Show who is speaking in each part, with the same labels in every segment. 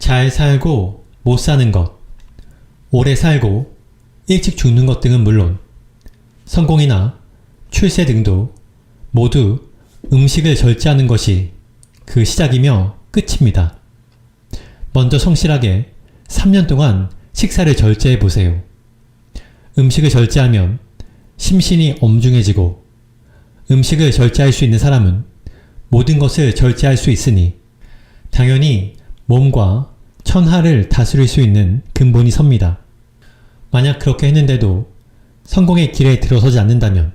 Speaker 1: 잘 살고 못 사는 것, 오래 살고 일찍 죽는 것 등은 물론 성공이나 출세 등도 모두 음식을 절제하는 것이 그 시작이며 끝입니다. 먼저 성실하게 3년 동안 식사를 절제해보세요. 음식을 절제하면 심신이 엄중해지고 음식을 절제할 수 있는 사람은 모든 것을 절제할 수 있으니 당연히 몸과 천하를 다스릴 수 있는 근본이 섭니다. 만약 그렇게 했는데도 성공의 길에 들어서지 않는다면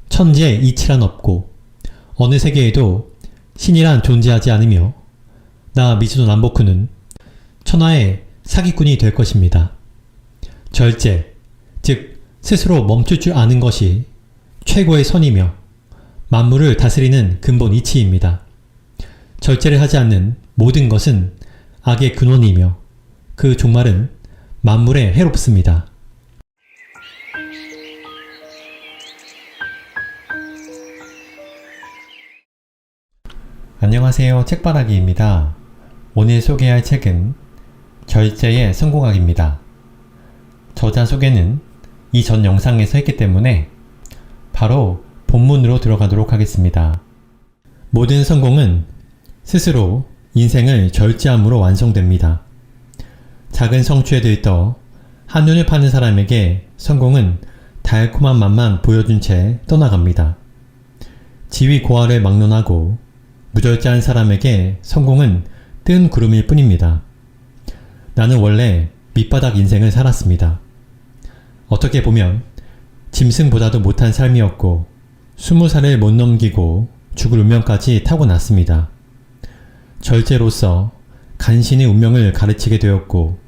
Speaker 1: 천지에 이치란 없고 어느 세계에도 신이란 존재하지 않으며 나 미즈노 남보쿠는 천하의 사기꾼이 될 것입니다. 절제, 즉 스스로 멈출 줄 아는 것이 최고의 선이며 만물을 다스리는 근본 이치입니다. 절제를 하지 않는 모든 것은 악의 근원이며 그 종말은 만물에 해롭습니다. 안녕하세요. 책바라기입니다. 오늘 소개할 책은 절제의 성공학입니다. 저자 소개는 이전 영상에서 했기 때문에 바로 본문으로 들어가도록 하겠습니다. 모든 성공은 스스로 인생을 절제함으로 완성됩니다. 작은 성취에 들떠 한눈을 파는 사람에게 성공은 달콤한 맛만 보여준 채 떠나갑니다. 지위 고하를 막론하고 무절제한 사람에게 성공은 뜬 구름일 뿐입니다. 나는 원래 밑바닥 인생을 살았습니다. 어떻게 보면 짐승보다도 못한 삶이었고 20살을 못 넘기고 죽을 운명까지 타고났습니다. 절제로서 간신히 운명을 가르치게 되었고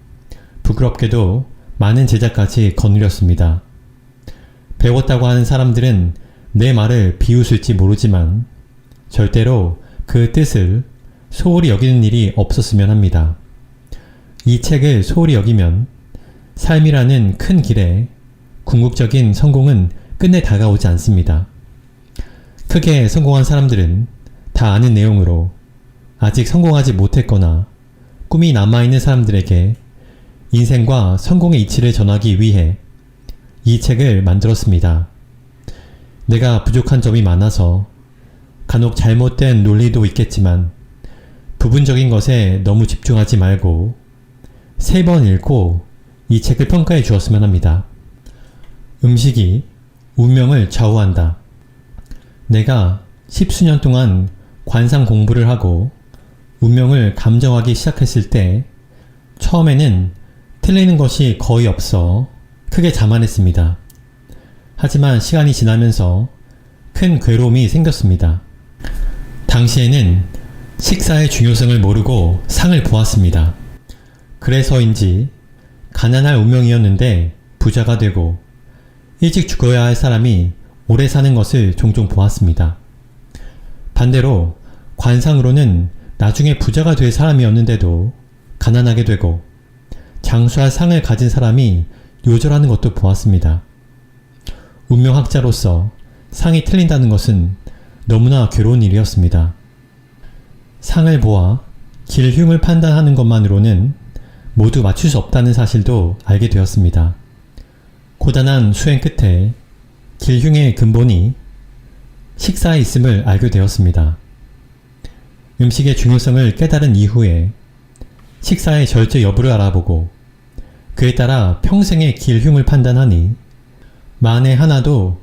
Speaker 1: 부끄럽게도 많은 제자까지 거느렸습니다. 배웠다고 하는 사람들은 내 말을 비웃을지 모르지만 절대로 그 뜻을 소홀히 여기는 일이 없었으면 합니다. 이 책을 소홀히 여기면 삶이라는 큰 길에 궁극적인 성공은 끝내 다가오지 않습니다. 크게 성공한 사람들은 다 아는 내용으로 아직 성공하지 못했거나 꿈이 남아있는 사람들에게 인생과 성공의 이치를 전하기 위해 이 책을 만들었습니다. 내가 부족한 점이 많아서 간혹 잘못된 논리도 있겠지만 부분적인 것에 너무 집중하지 말고 3번 읽고 이 책을 평가해 주었으면 합니다. 음식이 운명을 좌우한다. 내가 10수년 동안 관상 공부를 하고 운명을 감정하기 시작했을 때 처음에는 틀리는 것이 거의 없어 크게 자만했습니다. 하지만 시간이 지나면서 큰 괴로움이 생겼습니다. 당시에는 식사의 중요성을 모르고 상을 보았습니다. 그래서인지 가난할 운명이었는데 부자가 되고 일찍 죽어야 할 사람이 오래 사는 것을 종종 보았습니다. 반대로 관상으로는 나중에 부자가 될 사람이었는데도 가난하게 되고 장수할 상을 가진 사람이 요절하는 것도 보았습니다. 운명학자로서 상이 틀린다는 것은 너무나 괴로운 일이었습니다. 상을 보아 길흉을 판단하는 것만으로는 모두 맞출 수 없다는 사실도 알게 되었습니다. 고단한 수행 끝에 길흉의 근본이 식사에 있음을 알게 되었습니다. 음식의 중요성을 깨달은 이후에 식사의 절제 여부를 알아보고 그에 따라 평생의 길흉을 판단하니 만에 하나도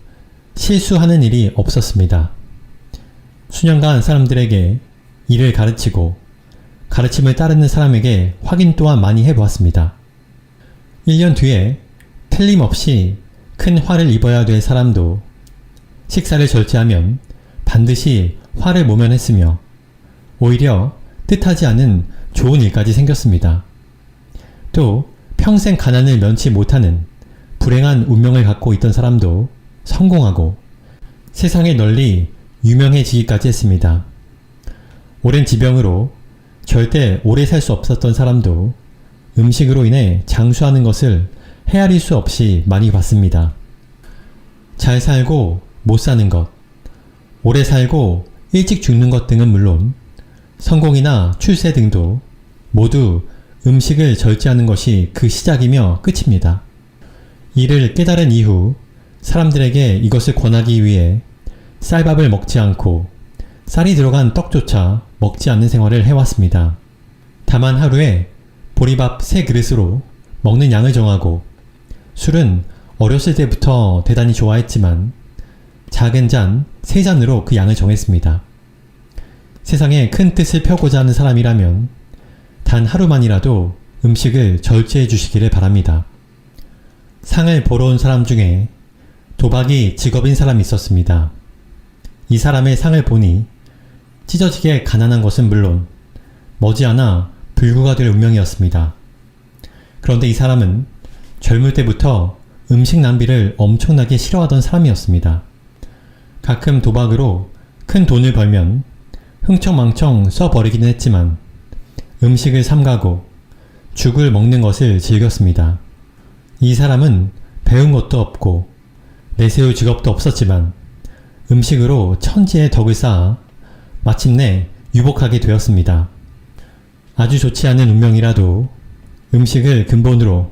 Speaker 1: 실수하는 일이 없었습니다. 수년간 사람들에게 일을 가르치고 가르침을 따르는 사람에게 확인 또한 많이 해보았습니다. 1년 뒤에 틀림없이 큰 화를 입어야 될 사람도 식사를 절제하면 반드시 화를 모면했으며 오히려 뜻하지 않은 좋은 일까지 생겼습니다. 또 평생 가난을 면치 못하는 불행한 운명을 갖고 있던 사람도 성공하고 세상에 널리 유명해지기까지 했습니다. 오랜 지병으로 절대 오래 살 수 없었던 사람도 음식으로 인해 장수하는 것을 헤아릴 수 없이 많이 봤습니다. 잘 살고 못 사는 것, 오래 살고 일찍 죽는 것 등은 물론 성공이나 출세 등도 모두 음식을 절제하는 것이 그 시작이며 끝입니다. 이를 깨달은 이후 사람들에게 이것을 권하기 위해 쌀밥을 먹지 않고 쌀이 들어간 떡조차 먹지 않는 생활을 해왔습니다. 다만 하루에 보리밥 3그릇으로 먹는 양을 정하고 술은 어렸을 때부터 대단히 좋아했지만 작은 잔 3잔으로 그 양을 정했습니다. 세상에 큰 뜻을 펴고자 하는 사람이라면 단 하루만이라도 음식을 절제해 주시기를 바랍니다. 상을 보러 온 사람 중에 도박이 직업인 사람이 있었습니다. 이 사람의 상을 보니 찢어지게 가난한 것은 물론 머지않아 불구가 될 운명이었습니다. 그런데 이 사람은 젊을 때부터 음식 낭비를 엄청나게 싫어하던 사람이었습니다. 가끔 도박으로 큰 돈을 벌면 흥청망청 써버리기는 했지만 음식을 삼가고 죽을 먹는 것을 즐겼습니다. 이 사람은 배운 것도 없고 내세울 직업도 없었지만 음식으로 천지의 덕을 쌓아 마침내 유복하게 되었습니다. 아주 좋지 않은 운명이라도 음식을 근본으로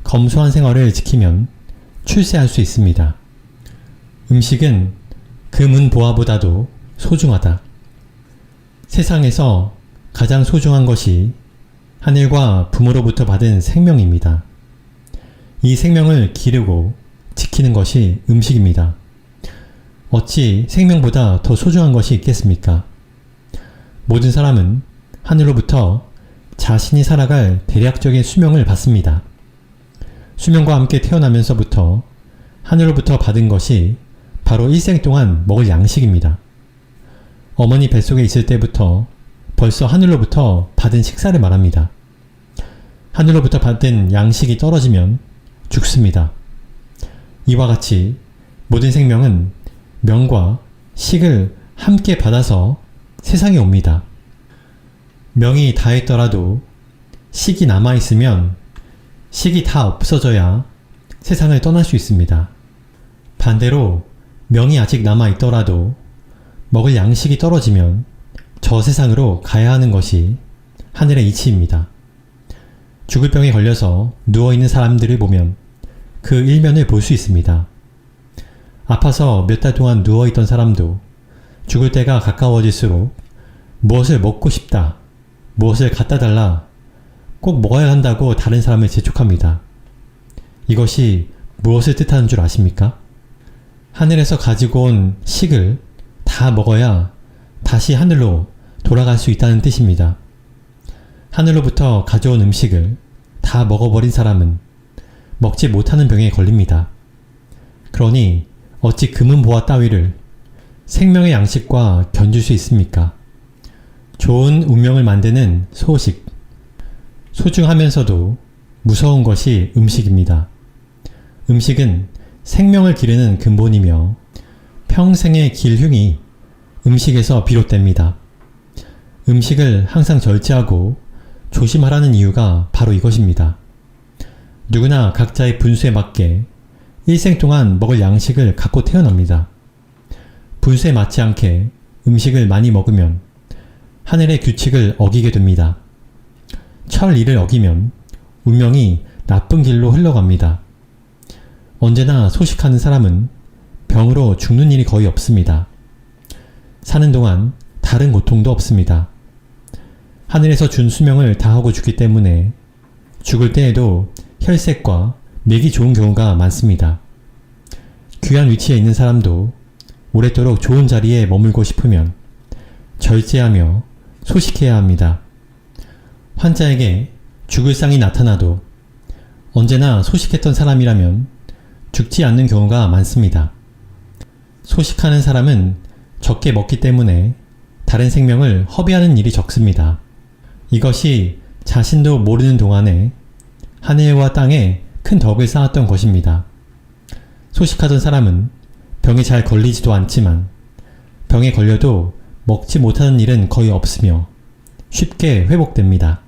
Speaker 1: 검소한 생활을 지키면 출세할 수 있습니다. 음식은 금은보화보다도 소중하다. 세상에서 가장 소중한 것이 하늘과 부모로부터 받은 생명입니다. 이 생명을 기르고 지키는 것이 음식입니다. 어찌 생명보다 더 소중한 것이 있겠습니까? 모든 사람은 하늘로부터 자신이 살아갈 대략적인 수명을 받습니다. 수명과 함께 태어나면서부터 하늘로부터 받은 것이 바로 일생 동안 먹을 양식입니다. 어머니 뱃속에 있을 때부터 벌써 하늘로부터 받은 식사를 말합니다. 하늘로부터 받은 양식이 떨어지면 죽습니다. 이와 같이 모든 생명은 명과 식을 함께 받아서 세상에 옵니다. 명이 다했더라도 식이 남아있으면 식이 다 없어져야 세상을 떠날 수 있습니다. 반대로 명이 아직 남아있더라도 먹을 양식이 떨어지면 저 세상으로 가야 하는 것이 하늘의 이치입니다. 죽을 병에 걸려서 누워있는 사람들을 보면 그 일면을 볼 수 있습니다. 아파서 몇 달 동안 누워있던 사람도 죽을 때가 가까워질수록 무엇을 먹고 싶다, 무엇을 갖다 달라, 꼭 먹어야 한다고 다른 사람을 재촉합니다. 이것이 무엇을 뜻하는 줄 아십니까? 하늘에서 가지고 온 식을 다 먹어야 다시 하늘로 돌아갈 수 있다는 뜻입니다. 하늘로부터 가져온 음식을 다 먹어버린 사람은 먹지 못하는 병에 걸립니다. 그러니 어찌 금은보화 따위를 생명의 양식과 견줄 수 있습니까? 좋은 운명을 만드는 소식. 소중하면서도 무서운 것이 음식입니다. 음식은 생명을 기르는 근본이며 평생의 길흉이 음식에서 비롯됩니다. 음식을 항상 절제하고 조심하라는 이유가 바로 이것입니다. 누구나 각자의 분수에 맞게 일생 동안 먹을 양식을 갖고 태어납니다. 분수에 맞지 않게 음식을 많이 먹으면 하늘의 규칙을 어기게 됩니다. 철리를 어기면 운명이 나쁜 길로 흘러갑니다. 언제나 소식하는 사람은 병으로 죽는 일이 거의 없습니다. 사는 동안 다른 고통도 없습니다. 하늘에서 준 수명을 다하고 죽기 때문에 죽을 때에도 혈색과 맥이 좋은 경우가 많습니다. 귀한 위치에 있는 사람도 오랫도록 좋은 자리에 머물고 싶으면 절제하며 소식해야 합니다. 환자에게 죽을 상이 나타나도 언제나 소식했던 사람이라면 죽지 않는 경우가 많습니다. 소식하는 사람은 적게 먹기 때문에 다른 생명을 허비하는 일이 적습니다. 이것이 자신도 모르는 동안에 하늘과 땅에 큰 덕을 쌓았던 것입니다. 소식하던 사람은 병에 잘 걸리지도 않지만 병에 걸려도 먹지 못하는 일은 거의 없으며 쉽게 회복됩니다.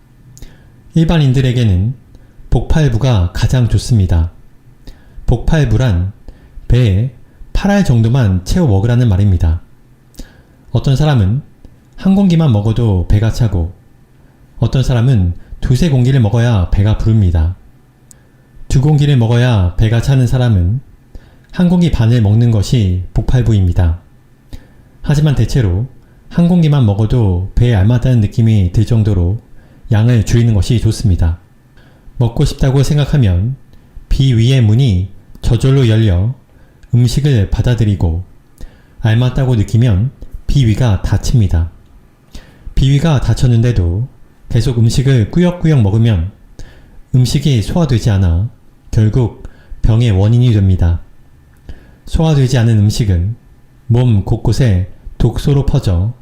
Speaker 1: 일반인들에게는 복팔부가 가장 좋습니다. 복팔부란 배에 8알 정도만 채워 먹으라는 말입니다. 어떤 사람은 한 공기만 먹어도 배가 차고 어떤 사람은 두세 공기를 먹어야 배가 부릅니다. 두 공기를 먹어야 배가 차는 사람은 한 공기 반을 먹는 것이 복팔부입니다. 하지만 대체로 한 공기만 먹어도 배에 알맞다는 느낌이 들 정도로 양을 줄이는 것이 좋습니다. 먹고 싶다고 생각하면 비 위의 문이 저절로 열려 음식을 받아들이고 알맞다고 느끼면 비위가 닫힙니다. 비위가 닫혔는데도 계속 음식을 꾸역꾸역 먹으면 음식이 소화되지 않아 결국 병의 원인이 됩니다. 소화되지 않은 음식은 몸 곳곳에 독소로 퍼져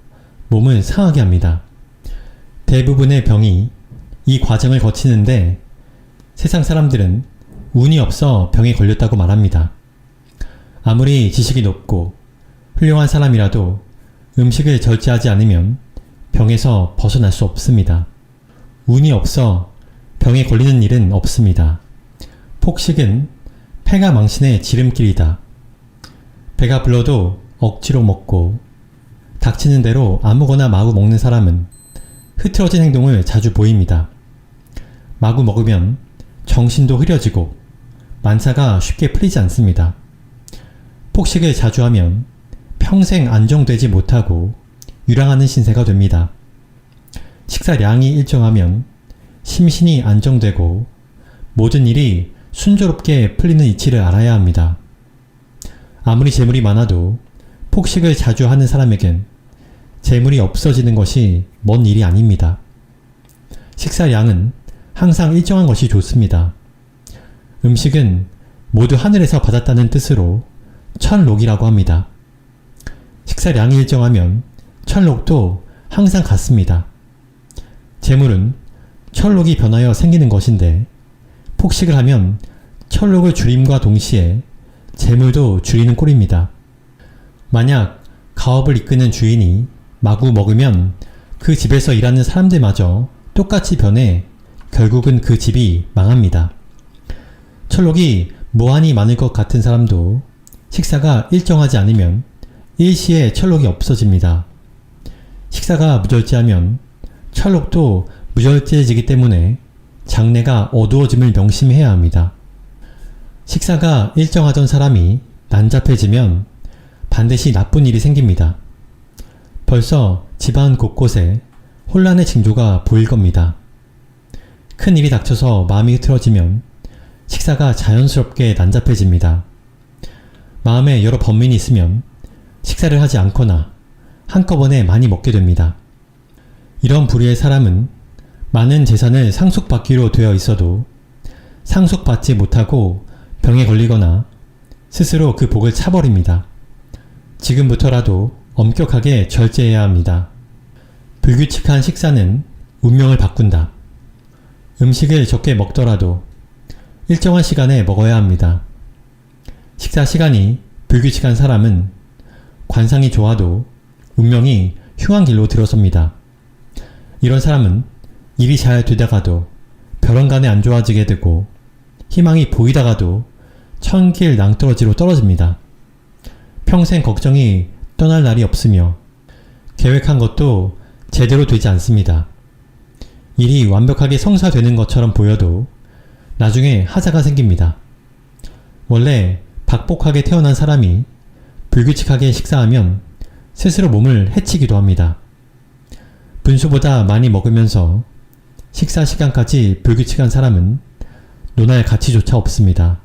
Speaker 1: 몸을 상하게 합니다. 대부분의 병이 이 과정을 거치는데 세상 사람들은 운이 없어 병에 걸렸다고 말합니다. 아무리 지식이 높고 훌륭한 사람이라도 음식을 절제하지 않으면 병에서 벗어날 수 없습니다. 운이 없어 병에 걸리는 일은 없습니다. 폭식은 폐가 망신의 지름길이다. 배가 불러도 억지로 먹고 닥치는 대로 아무거나 마구 먹는 사람은 흐트러진 행동을 자주 보입니다. 마구 먹으면 정신도 흐려지고 만사가 쉽게 풀리지 않습니다. 폭식을 자주 하면 평생 안정되지 못하고 유랑하는 신세가 됩니다. 식사량이 일정하면 심신이 안정되고 모든 일이 순조롭게 풀리는 이치를 알아야 합니다. 아무리 재물이 많아도 폭식을 자주 하는 사람에겐 재물이 없어지는 것이 먼 일이 아닙니다. 식사량은 항상 일정한 것이 좋습니다. 음식은 모두 하늘에서 받았다는 뜻으로 천록이라고 합니다. 식사량이 일정하면 천록도 항상 같습니다. 재물은 천록이 변하여 생기는 것인데 폭식을 하면 천록을 줄임과 동시에 재물도 줄이는 꼴입니다. 만약 가업을 이끄는 주인이 마구 먹으면 그 집에서 일하는 사람들마저 똑같이 변해 결국은 그 집이 망합니다. 천록이 무한히 많을 것 같은 사람도 식사가 일정하지 않으면 일시에 천록이 없어집니다. 식사가 무절제하면 천록도 무절제해지기 때문에 장래가 어두워짐을 명심해야 합니다. 식사가 일정하던 사람이 난잡해지면 반드시 나쁜 일이 생깁니다. 벌써 집안 곳곳에 혼란의 징조가 보일 겁니다. 큰 일이 닥쳐서 마음이 흐트러지면 식사가 자연스럽게 난잡해집니다. 마음에 여러 번민이 있으면 식사를 하지 않거나 한꺼번에 많이 먹게 됩니다. 이런 부류의 사람은 많은 재산을 상속받기로 되어 있어도 상속받지 못하고 병에 걸리거나 스스로 그 복을 차버립니다. 지금부터라도 엄격하게 절제해야 합니다. 불규칙한 식사는 운명을 바꾼다. 음식을 적게 먹더라도 일정한 시간에 먹어야 합니다. 식사 시간이 불규칙한 사람은 관상이 좋아도 운명이 흉한 길로 들어섭니다. 이런 사람은 일이 잘 되다가도 벼랑간에 안 좋아지게 되고 희망이 보이다가도 천길 낭떠러지로 떨어집니다. 평생 걱정이 떠날 날이 없으며 계획한 것도 제대로 되지 않습니다. 일이 완벽하게 성사되는 것처럼 보여도 나중에 하자가 생깁니다. 원래 박복하게 태어난 사람이 불규칙하게 식사하면 스스로 몸을 해치기도 합니다. 분수보다 많이 먹으면서 식사 시간까지 불규칙한 사람은 논할 가치조차 없습니다.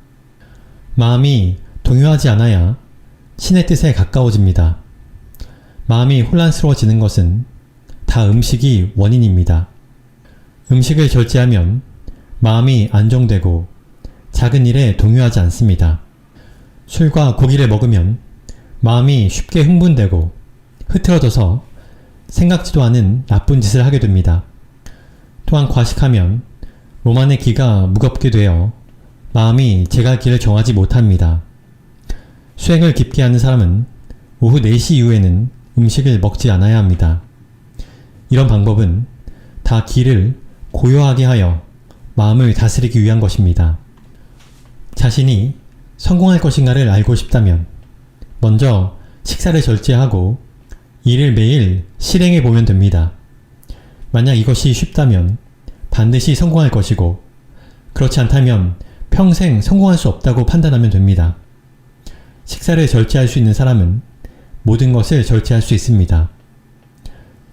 Speaker 1: 마음이 동요하지 않아야 신의 뜻에 가까워집니다. 마음이 혼란스러워지는 것은 다 음식이 원인입니다. 음식을 절제하면 마음이 안정되고 작은 일에 동요하지 않습니다. 술과 고기를 먹으면 마음이 쉽게 흥분되고 흐트러져서 생각지도 않은 나쁜 짓을 하게 됩니다. 또한 과식하면 몸 안의 기가 무겁게 되어 마음이 제갈 길을 정하지 못합니다. 수행을 깊게 하는 사람은 오후 4시 이후에는 음식을 먹지 않아야 합니다. 이런 방법은 다 기를 고요하게 하여 마음을 다스리기 위한 것입니다. 자신이 성공할 것인가를 알고 싶다면 먼저 식사를 절제하고 이를 매일 실행해 보면 됩니다. 만약 이것이 쉽다면 반드시 성공할 것이고 그렇지 않다면 평생 성공할 수 없다고 판단하면 됩니다. 식사를 절제할 수 있는 사람은 모든 것을 절제할 수 있습니다.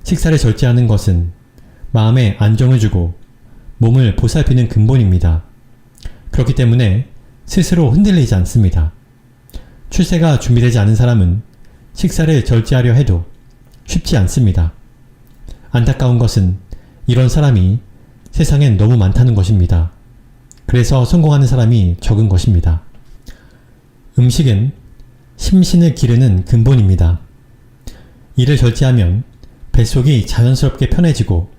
Speaker 1: 식사를 절제하는 것은 마음에 안정을 주고 몸을 보살피는 근본입니다. 그렇기 때문에 스스로 흔들리지 않습니다. 출세가 준비되지 않은 사람은 식사를 절제하려 해도 쉽지 않습니다. 안타까운 것은 이런 사람이 세상엔 너무 많다는 것입니다. 그래서 성공하는 사람이 적은 것입니다. 음식은 심신을 기르는 근본입니다. 이를 절제하면 뱃속이 자연스럽게 편해지고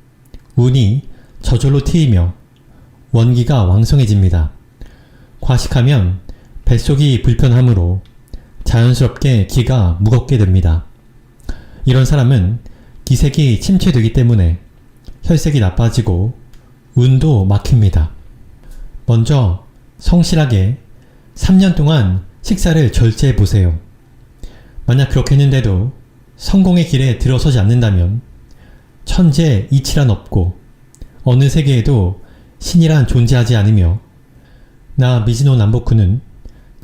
Speaker 1: 운이 저절로 트이며 원기가 왕성해집니다. 과식하면 뱃속이 불편하므로 자연스럽게 기가 무겁게 됩니다. 이런 사람은 기색이 침체되기 때문에 혈색이 나빠지고 운도 막힙니다. 먼저 성실하게 3년 동안 식사를 절제해 보세요. 만약 그렇게 했는데도 성공의 길에 들어서지 않는다면 천재 이치란 없고 어느 세계에도 신이란 존재하지 않으며 나 미즈노 남보쿠는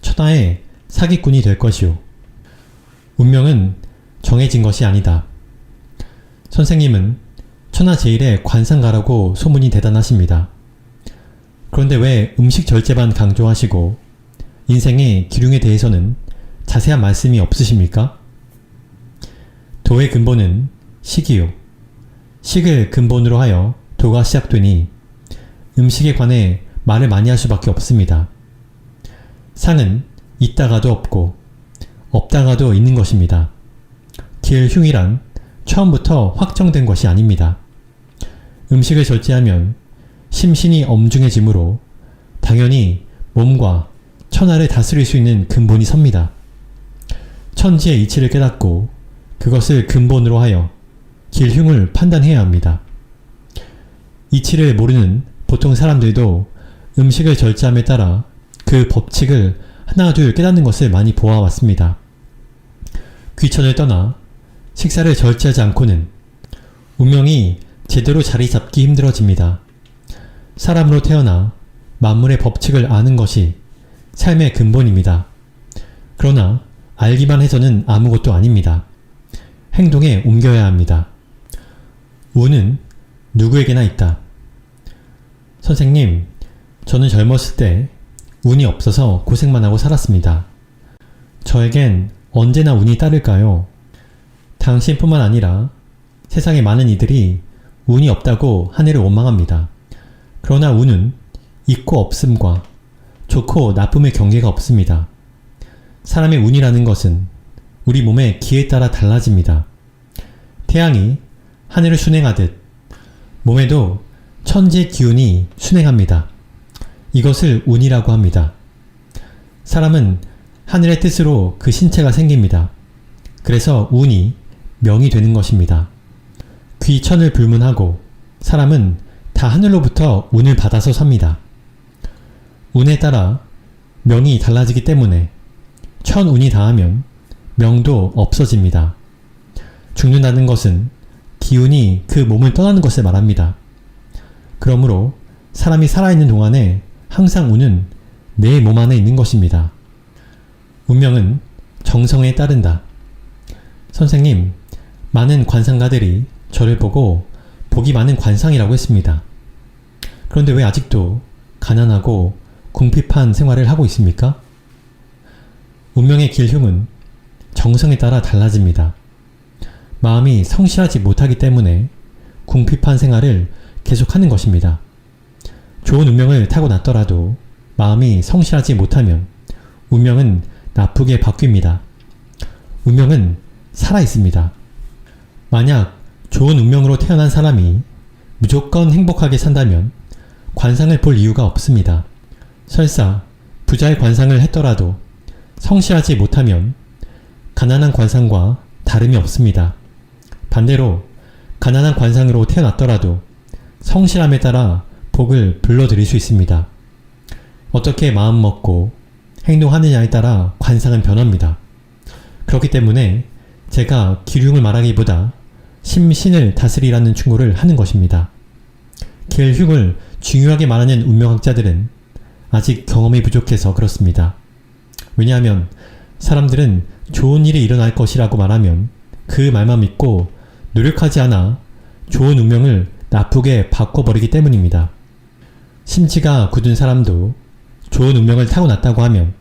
Speaker 1: 천하의 사기꾼이 될 것이오. 운명은 정해진 것이 아니다. 선생님은 천하제일의 관상가라고 소문이 대단하십니다. 그런데 왜 음식 절제만 강조하시고 인생의 기륭에 대해서는 자세한 말씀이 없으십니까? 도의 근본은 식이요. 식을 근본으로 하여 도가 시작되니 음식에 관해 말을 많이 할 수밖에 없습니다. 상은 있다가도 없고 없다가도 있는 것입니다. 길흉이란 처음부터 확정된 것이 아닙니다. 음식을 절제하면 심신이 엄중해지므로 당연히 몸과 천하를 다스릴 수 있는 근본이 섭니다. 천지의 이치를 깨닫고 그것을 근본으로 하여 길흉을 판단해야 합니다. 이치를 모르는 보통 사람들도 음식을 절제함에 따라 그 법칙을 하나 둘 깨닫는 것을 많이 보아왔습니다. 귀천을 떠나 식사를 절제하지 않고는 운명이 제대로 자리 잡기 힘들어집니다. 사람으로 태어나 만물의 법칙을 아는 것이 삶의 근본입니다. 그러나 알기만 해서는 아무것도 아닙니다. 행동에 옮겨야 합니다. 운은 누구에게나 있다. 선생님, 저는 젊었을 때 운이 없어서 고생만 하고 살았습니다. 저에겐 언제나 운이 따를까요? 당신뿐만 아니라 세상의 많은 이들이 운이 없다고 한 해를 원망합니다. 그러나 운은 있고 없음과 좋고 나쁨의 경계가 없습니다. 사람의 운이라는 것은 우리 몸의 기에 따라 달라집니다. 태양이 하늘을 순행하듯 몸에도 천지의 기운이 순행합니다. 이것을 운이라고 합니다. 사람은 하늘의 뜻으로 그 신체가 생깁니다. 그래서 운이 명이 되는 것입니다. 귀천을 불문하고 사람은 다 하늘로부터 운을 받아서 삽니다. 운에 따라 명이 달라지기 때문에 천운이 닿으면 명도 없어집니다. 죽는다는 것은 기운이 그 몸을 떠나는 것을 말합니다. 그러므로 사람이 살아있는 동안에 항상 운은 내 몸 안에 있는 것입니다. 운명은 정성에 따른다. 선생님, 많은 관상가들이 저를 보고 복이 많은 관상이라고 했습니다. 그런데 왜 아직도 가난하고 궁핍한 생활을 하고 있습니까? 운명의 길흉은 정성에 따라 달라집니다. 마음이 성실하지 못하기 때문에 궁핍한 생활을 계속하는 것입니다. 좋은 운명을 타고났더라도 마음이 성실하지 못하면 운명은 나쁘게 바뀝니다. 운명은 살아있습니다. 만약 좋은 운명으로 태어난 사람이 무조건 행복하게 산다면 관상을 볼 이유가 없습니다. 설사 부자의 관상을 했더라도 성실하지 못하면 가난한 관상과 다름이 없습니다. 반대로 가난한 관상으로 태어났더라도 성실함에 따라 복을 불러들일 수 있습니다. 어떻게 마음먹고 행동하느냐에 따라 관상은 변합니다. 그렇기 때문에 제가 기륭을 말하기보다 심신을 다스리라는 충고를 하는 것입니다. 겔 흉을 중요하게 말하는 운명학자들은 아직 경험이 부족해서 그렇습니다. 왜냐하면 사람들은 좋은 일이 일어날 것이라고 말하면 그 말만 믿고 노력하지 않아 좋은 운명을 나쁘게 바꿔버리기 때문입니다. 심지가 굳은 사람도 좋은 운명을 타고났다고 하면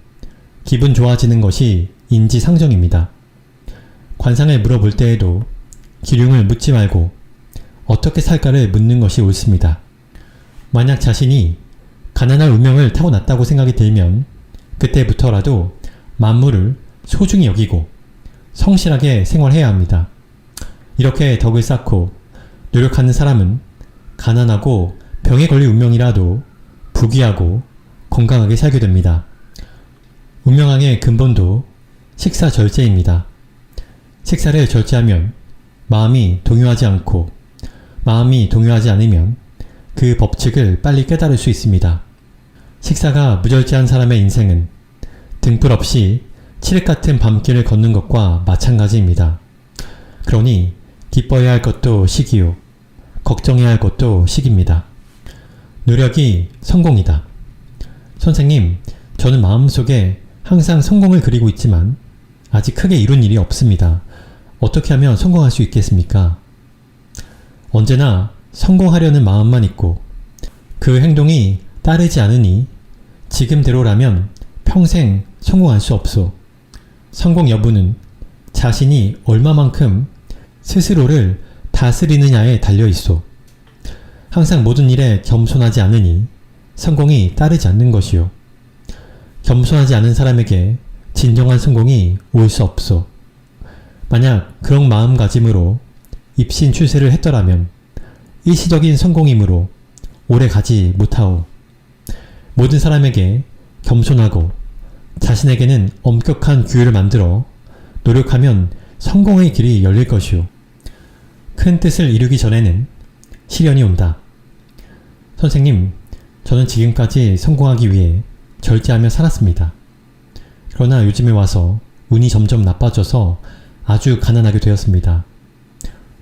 Speaker 1: 기분 좋아지는 것이 인지상정입니다. 관상을 물어볼 때에도 기륭을 묻지 말고 어떻게 살까를 묻는 것이 옳습니다. 만약 자신이 가난할 운명을 타고났다고 생각이 들면 그때부터라도 만물을 소중히 여기고 성실하게 생활해야 합니다. 이렇게 덕을 쌓고 노력하는 사람은 가난하고 병에 걸릴 운명이라도 부귀하고 건강하게 살게 됩니다. 운명학의 근본도 식사 절제입니다. 식사를 절제하면 마음이 동요하지 않고 마음이 동요하지 않으면 그 법칙을 빨리 깨달을 수 있습니다. 식사가 무절제한 사람의 인생은 등불 없이 칠흑 같은 밤길을 걷는 것과 마찬가지입니다. 그러니 기뻐해야 할 것도 시기요. 걱정해야 할 것도 시기입니다. 노력이 성공이다. 선생님, 저는 마음속에 항상 성공을 그리고 있지만 아직 크게 이룬 일이 없습니다. 어떻게 하면 성공할 수 있겠습니까? 언제나 성공하려는 마음만 있고 그 행동이 따르지 않으니 지금대로라면 평생 성공할 수 없소. 성공 여부는 자신이 얼마만큼 스스로를 다스리느냐에 달려있소. 항상 모든 일에 겸손하지 않으니 성공이 따르지 않는 것이요. 겸손하지 않은 사람에게 진정한 성공이 올 수 없소. 만약 그런 마음가짐으로 입신 출세를 했더라면 일시적인 성공이므로 오래 가지 못하오. 모든 사람에게 겸손하고 자신에게는 엄격한 규율을 만들어 노력하면 성공의 길이 열릴 것이오. 큰 뜻을 이루기 전에는 시련이 온다. 선생님, 저는 지금까지 성공하기 위해 절제하며 살았습니다. 그러나 요즘에 와서 운이 점점 나빠져서 아주 가난하게 되었습니다.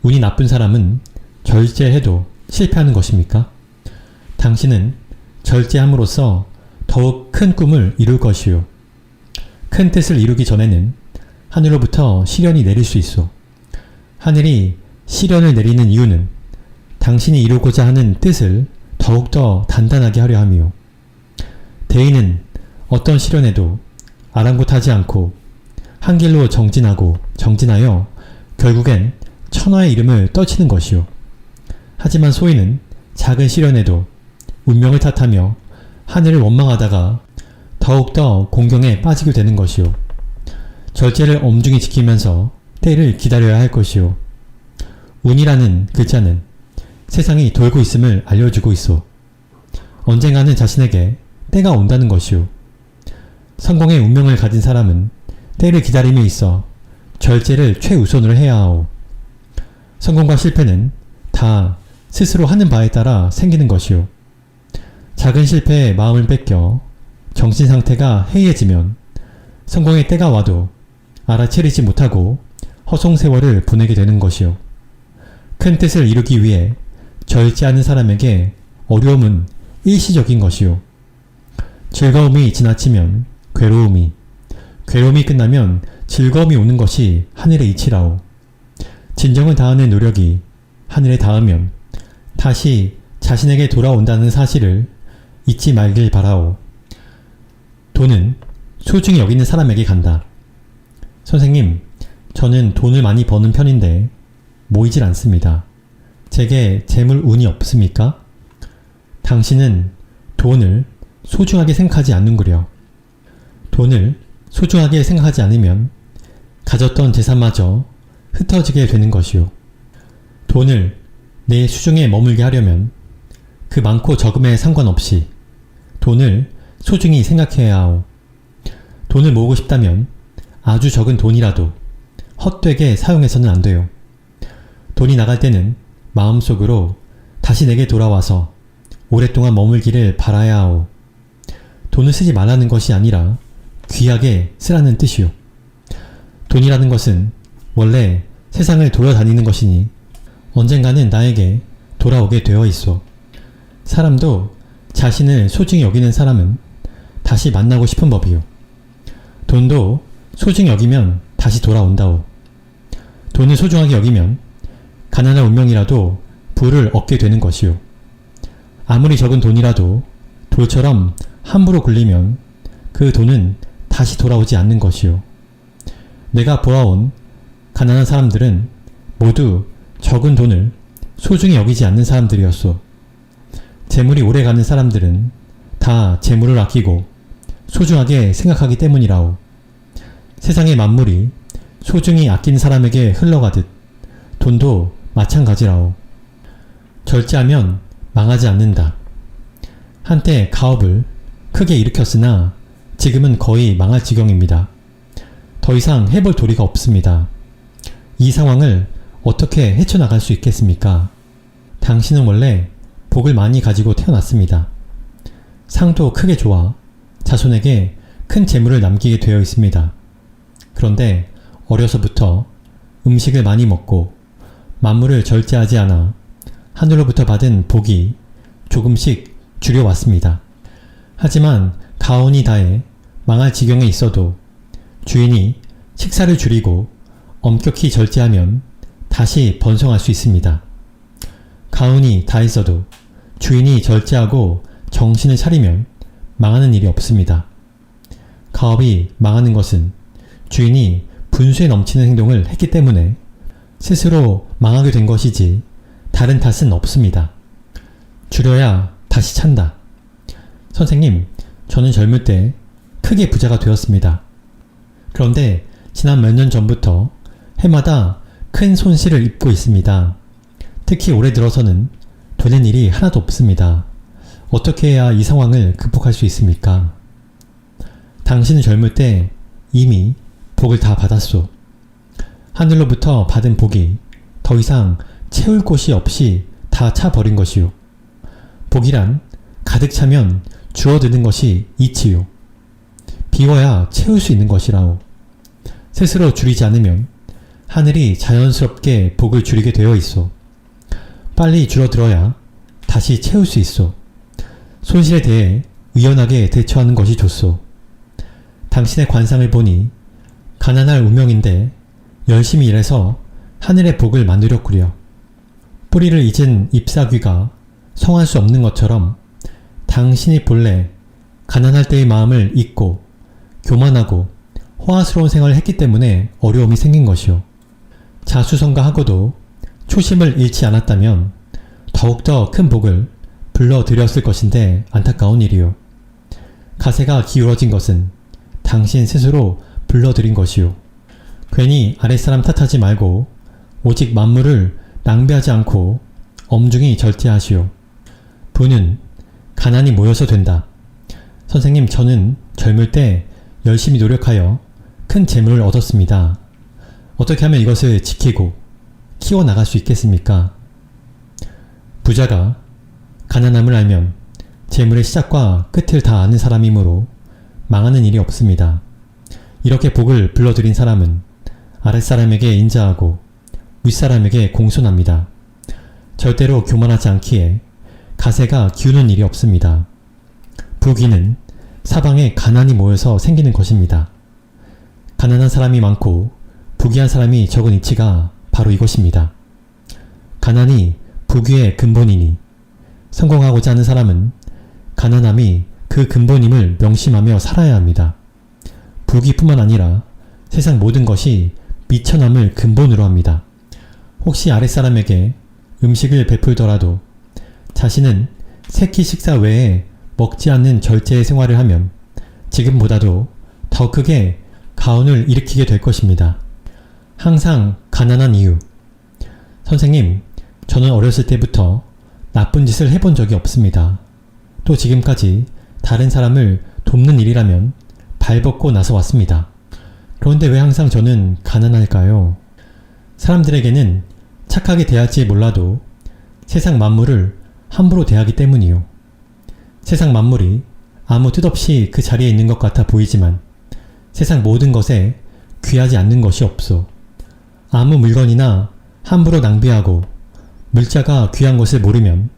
Speaker 1: 운이 나쁜 사람은 절제해도 실패하는 것입니까? 당신은 절제함으로써 더욱 큰 꿈을 이룰 것이요. 큰 뜻을 이루기 전에는 하늘로부터 시련이 내릴 수 있어. 하늘이 시련을 내리는 이유는 당신이 이루고자 하는 뜻을 더욱더 단단하게 하려 함이요. 대인은 어떤 시련에도 아랑곳하지 않고 한 길로 정진하여 결국엔 천하의 이름을 떨치는 것이요. 하지만 소인은 작은 시련에도 운명을 탓하며 하늘을 원망하다가 더욱더 공경에 빠지게 되는 것이요. 절제를 엄중히 지키면서 때를 기다려야 할 것이요. 운이라는 글자는 세상이 돌고 있음을 알려주고 있어. 언젠가는 자신에게 때가 온다는 것이요. 성공의 운명을 가진 사람은 때를 기다림에 있어 절제를 최우선으로 해야 하오. 성공과 실패는 다 스스로 하는 바에 따라 생기는 것이요. 작은 실패에 마음을 뺏겨 정신 상태가 해이해지면 성공의 때가 와도 알아채리지 못하고 허송세월을 보내게 되는 것이요. 큰 뜻을 이루기 위해 절제하는 사람에게 어려움은 일시적인 것이요. 즐거움이 지나치면 괴로움이 끝나면 즐거움이 오는 것이 하늘의 이치라오. 진정을 다하는 노력이 하늘에 닿으면 다시 자신에게 돌아온다는 사실을 잊지 말길 바라오. 돈은 소중히 여기는 사람에게 간다. 선생님, 저는 돈을 많이 버는 편인데 모이질 않습니다. 제게 재물 운이 없습니까? 당신은 돈을 소중하게 생각하지 않는구려. 돈을 소중하게 생각하지 않으면 가졌던 재산마저 흩어지게 되는 것이요. 돈을 내 수중에 머물게 하려면 그 많고 적음에 상관없이 돈을 소중히 생각해야 하오. 돈을 모으고 싶다면 아주 적은 돈이라도 헛되게 사용해서는 안 돼요. 돈이 나갈 때는 마음속으로 다시 내게 돌아와서 오랫동안 머물기를 바라야 하오. 돈을 쓰지 말라는 것이 아니라 귀하게 쓰라는 뜻이요. 돈이라는 것은 원래 세상을 돌아다니는 것이니 언젠가는 나에게 돌아오게 되어 있어. 사람도 자신을 소중히 여기는 사람은 다시 만나고 싶은 법이요. 돈도 소중히 여기면 다시 돌아온다오. 돈을 소중하게 여기면 가난한 운명이라도 부를 얻게 되는 것이요. 아무리 적은 돈이라도 돌처럼 함부로 굴리면 그 돈은 다시 돌아오지 않는 것이요. 내가 보아온 가난한 사람들은 모두 적은 돈을 소중히 여기지 않는 사람들이었소. 재물이 오래가는 사람들은 다 재물을 아끼고 소중하게 생각하기 때문이라오. 세상의 만물이 소중히 아낀 사람에게 흘러가듯 돈도 마찬가지라오. 절제하면 망하지 않는다. 한때 가업을 크게 일으켰으나 지금은 거의 망할 지경입니다. 더 이상 해볼 도리가 없습니다. 이 상황을 어떻게 헤쳐나갈 수 있겠습니까? 당신은 원래 복을 많이 가지고 태어났습니다. 상도 크게 좋아 자손에게 큰 재물을 남기게 되어 있습니다. 그런데 어려서부터 음식을 많이 먹고 만물을 절제하지 않아 하늘로부터 받은 복이 조금씩 줄여왔습니다. 하지만 가온이 다해 망할 지경에 있어도 주인이 식사를 줄이고 엄격히 절제하면 다시 번성할 수 있습니다. 가온이 다했어도 주인이 절제하고 정신을 차리면 망하는 일이 없습니다. 가업이 망하는 것은 주인이 분수에 넘치는 행동을 했기 때문에 스스로 망하게 된 것이지 다른 탓은 없습니다. 줄여야 다시 찬다. 선생님, 저는 젊을 때 크게 부자가 되었습니다. 그런데 지난 몇 년 전부터 해마다 큰 손실을 입고 있습니다. 특히 올해 들어서는 되는 일이 하나도 없습니다. 어떻게 해야 이 상황을 극복할 수 있습니까? 당신은 젊을 때 이미 복을 다 받았소. 하늘로부터 받은 복이 더 이상 채울 곳이 없이 다 차버린 것이요. 복이란 가득 차면 주어드는 것이 이치요. 비워야 채울 수 있는 것이라오. 스스로 줄이지 않으면 하늘이 자연스럽게 복을 줄이게 되어 있소. 빨리 줄어들어야 다시 채울 수 있소. 손실에 대해 유연하게 대처하는 것이 좋소. 당신의 관상을 보니 가난할 운명인데 열심히 일해서 하늘의 복을 만들었구려. 뿌리를 잊은 잎사귀가 성할 수 없는 것처럼 당신이 본래 가난할 때의 마음을 잊고 교만하고 호화스러운 생활을 했기 때문에 어려움이 생긴 것이요. 자수성가하고도 초심을 잃지 않았다면 더욱더 큰 복을 불러들였을 것인데 안타까운 일이요. 가세가 기울어진 것은 당신 스스로 불러들인 것이요. 괜히 아랫사람 탓하지 말고 오직 만물을 낭비하지 않고 엄중히 절제하시오. 부는 가난이 모여서 된다. 선생님, 저는 젊을 때 열심히 노력하여 큰 재물을 얻었습니다. 어떻게 하면 이것을 지키고 키워나갈 수 있겠습니까? 부자가 가난함을 알면 재물의 시작과 끝을 다 아는 사람이므로 망하는 일이 없습니다. 이렇게 복을 불러들인 사람은 아랫사람에게 인자하고 윗사람에게 공손합니다. 절대로 교만하지 않기에 가세가 기우는 일이 없습니다. 부귀는 사방에 가난이 모여서 생기는 것입니다. 가난한 사람이 많고 부귀한 사람이 적은 이치가 바로 이것입니다. 가난이 부귀의 근본이니 성공하고자 하는 사람은 가난함이 그 근본임을 명심하며 살아야 합니다. 부귀뿐만 아니라 세상 모든 것이 미천함을 근본으로 합니다. 혹시 아랫사람에게 음식을 베풀더라도 자신은 새끼 식사 외에 먹지 않는 절제의 생활을 하면 지금보다도 더 크게 가온을 일으키게 될 것입니다. 항상 가난한 이유. 선생님, 저는 어렸을 때부터 나쁜 짓을 해본 적이 없습니다. 또 지금까지 다른 사람을 돕는 일이라면 발벗고 나서 왔습니다. 그런데 왜 항상 저는 가난할까요? 사람들에게는 착하게 대할지 몰라도 세상 만물을 함부로 대하기 때문이요. 세상 만물이 아무 뜻 없이 그 자리에 있는 것 같아 보이지만 세상 모든 것에 귀하지 않는 것이 없소. 아무 물건이나 함부로 낭비하고 물자가 귀한 것을 모르면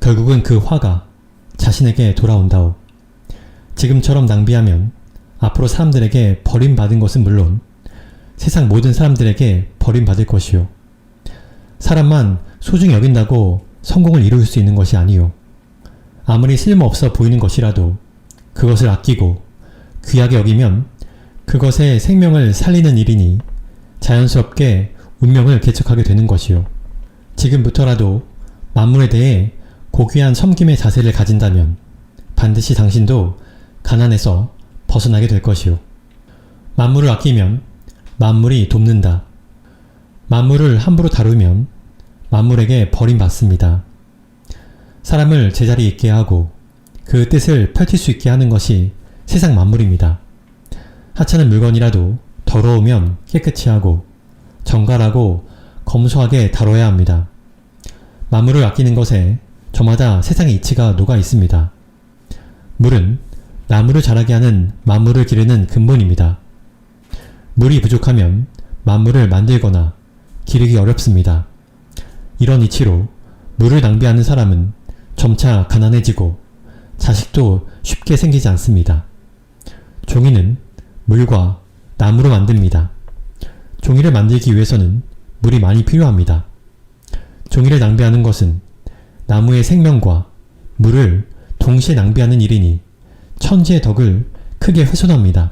Speaker 1: 결국은 그 화가 자신에게 돌아온다오. 지금처럼 낭비하면 앞으로 사람들에게 버림받은 것은 물론 세상 모든 사람들에게 버림받을 것이요. 사람만 소중히 여긴다고 성공을 이룰 수 있는 것이 아니요. 아무리 쓸모없어 보이는 것이라도 그것을 아끼고 귀하게 여기면 그것의 생명을 살리는 일이니 자연스럽게 운명을 개척하게 되는 것이요. 지금부터라도 만물에 대해 고귀한 섬김의 자세를 가진다면 반드시 당신도 가난에서 벗어나게 될 것이요. 만물을 아끼면 만물이 돕는다. 만물을 함부로 다루면 만물에게 버림받습니다. 사람을 제자리에 있게 하고 그 뜻을 펼칠 수 있게 하는 것이 세상 만물입니다. 하찮은 물건이라도 더러우면 깨끗이 하고 정갈하고 검소하게 다뤄야 합니다. 만물을 아끼는 것에 저마다 세상의 이치가 녹아 있습니다. 물은 나무를 자라게 하는 만물을 기르는 근본입니다. 물이 부족하면 만물을 만들거나 기르기 어렵습니다. 이런 이치로 물을 낭비하는 사람은 점차 가난해지고 자식도 쉽게 생기지 않습니다. 종이는 물과 나무로 만듭니다. 종이를 만들기 위해서는 물이 많이 필요합니다. 종이를 낭비하는 것은 나무의 생명과 물을 동시에 낭비하는 일이니 천지의 덕을 크게 훼손합니다.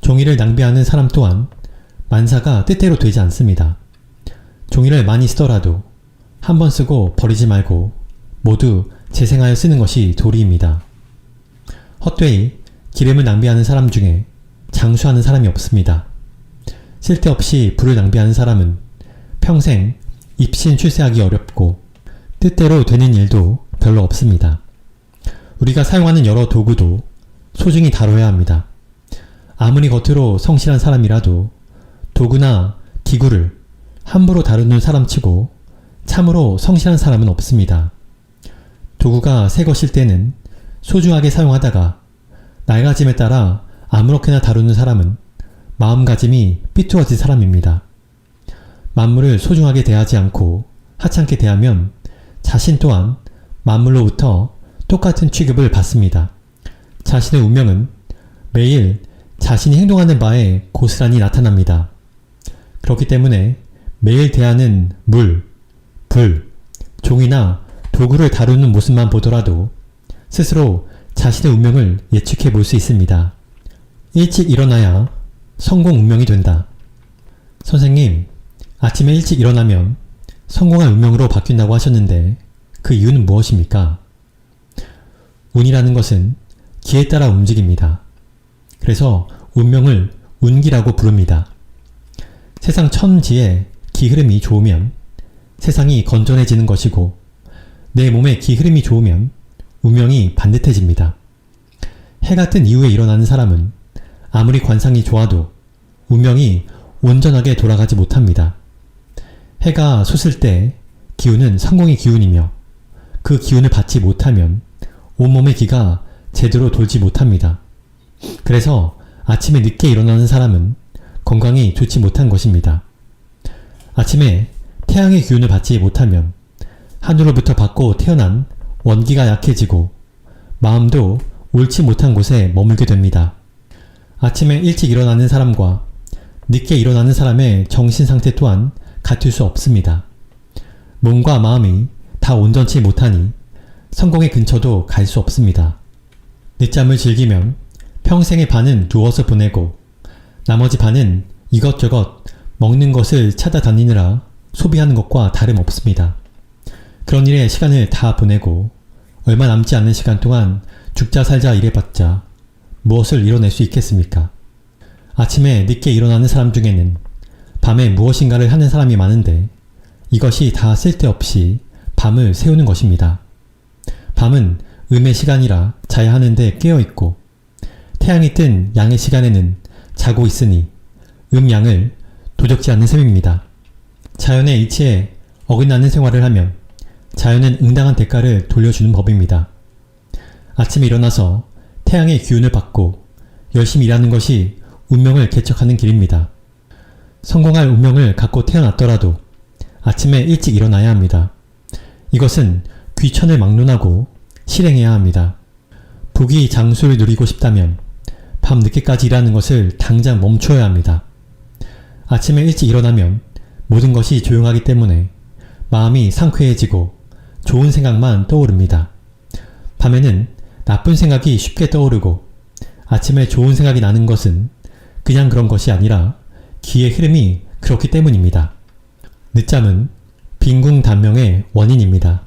Speaker 1: 종이를 낭비하는 사람 또한 만사가 뜻대로 되지 않습니다. 종이를 많이 쓰더라도 한 번 쓰고 버리지 말고 모두 재생하여 쓰는 것이 도리입니다. 헛되이 기름을 낭비하는 사람 중에 장수하는 사람이 없습니다. 쓸데없이 불을 낭비하는 사람은 평생 입신 출세하기 어렵고 뜻대로 되는 일도 별로 없습니다. 우리가 사용하는 여러 도구도 소중히 다뤄야 합니다. 아무리 겉으로 성실한 사람이라도 도구나 기구를 함부로 다루는 사람치고 참으로 성실한 사람은 없습니다. 도구가 새 것일 때는 소중하게 사용하다가 낡아짐에 따라 아무렇게나 다루는 사람은 마음가짐이 삐뚤어진 사람입니다. 만물을 소중하게 대하지 않고 하찮게 대하면 자신 또한 만물로부터 똑같은 취급을 받습니다. 자신의 운명은 매일 자신이 행동하는 바에 고스란히 나타납니다. 그렇기 때문에 매일 대하는 물, 불, 종이나 도구를 다루는 모습만 보더라도 스스로 자신의 운명을 예측해 볼 수 있습니다. 일찍 일어나야 성공 운명이 된다. 선생님, 아침에 일찍 일어나면 성공한 운명으로 바뀐다고 하셨는데 그 이유는 무엇입니까? 운이라는 것은 기에 따라 움직입니다. 그래서 운명을 운기라고 부릅니다. 세상 천지에 기 흐름이 좋으면 세상이 건전해지는 것이고 내 몸의 기 흐름이 좋으면 운명이 반듯해집니다. 해 같은 이후에 일어나는 사람은 아무리 관상이 좋아도 운명이 온전하게 돌아가지 못합니다. 해가 솟을 때 기운은 성공의 기운이며 그 기운을 받지 못하면 온몸의 기가 제대로 돌지 못합니다. 그래서 아침에 늦게 일어나는 사람은 건강이 좋지 못한 것입니다. 아침에 태양의 기운을 받지 못하면 하늘로부터 받고 태어난 원기가 약해지고 마음도 옳지 못한 곳에 머물게 됩니다. 아침에 일찍 일어나는 사람과 늦게 일어나는 사람의 정신 상태 또한 같을 수 없습니다. 몸과 마음이 다 온전치 못하니 성공의 근처도 갈 수 없습니다. 늦잠을 즐기면 평생의 반은 누워서 보내고 나머지 반은 이것저것 먹는 것을 찾아다니느라 소비하는 것과 다름없습니다. 그런 일에 시간을 다 보내고 얼마 남지 않는 시간 동안 죽자 살자 일해봤자 무엇을 이뤄낼 수 있겠습니까? 아침에 늦게 일어나는 사람 중에는 밤에 무엇인가를 하는 사람이 많은데 이것이 다 쓸데없이 밤을 새우는 것입니다. 밤은 음의 시간이라 자야 하는데 깨어있고 태양이 뜬 양의 시간에는 자고 있으니 양을 도적지 않는 셈입니다. 자연의 이치에 어긋나는 생활을 하면 자연은 응당한 대가를 돌려주는 법입니다. 아침에 일어나서 태양의 기운을 받고 열심히 일하는 것이 운명을 개척하는 길입니다. 성공할 운명을 갖고 태어났더라도 아침에 일찍 일어나야 합니다. 이것은 귀천을 막론하고 실행해야 합니다. 부귀 장수를 누리고 싶다면 밤 늦게까지 일하는 것을 당장 멈춰야 합니다. 아침에 일찍 일어나면 모든 것이 조용하기 때문에 마음이 상쾌해지고 좋은 생각만 떠오릅니다. 밤에는 나쁜 생각이 쉽게 떠오르고 아침에 좋은 생각이 나는 것은 그냥 그런 것이 아니라 기의 흐름이 그렇기 때문입니다. 늦잠은 빈궁단명의 원인입니다.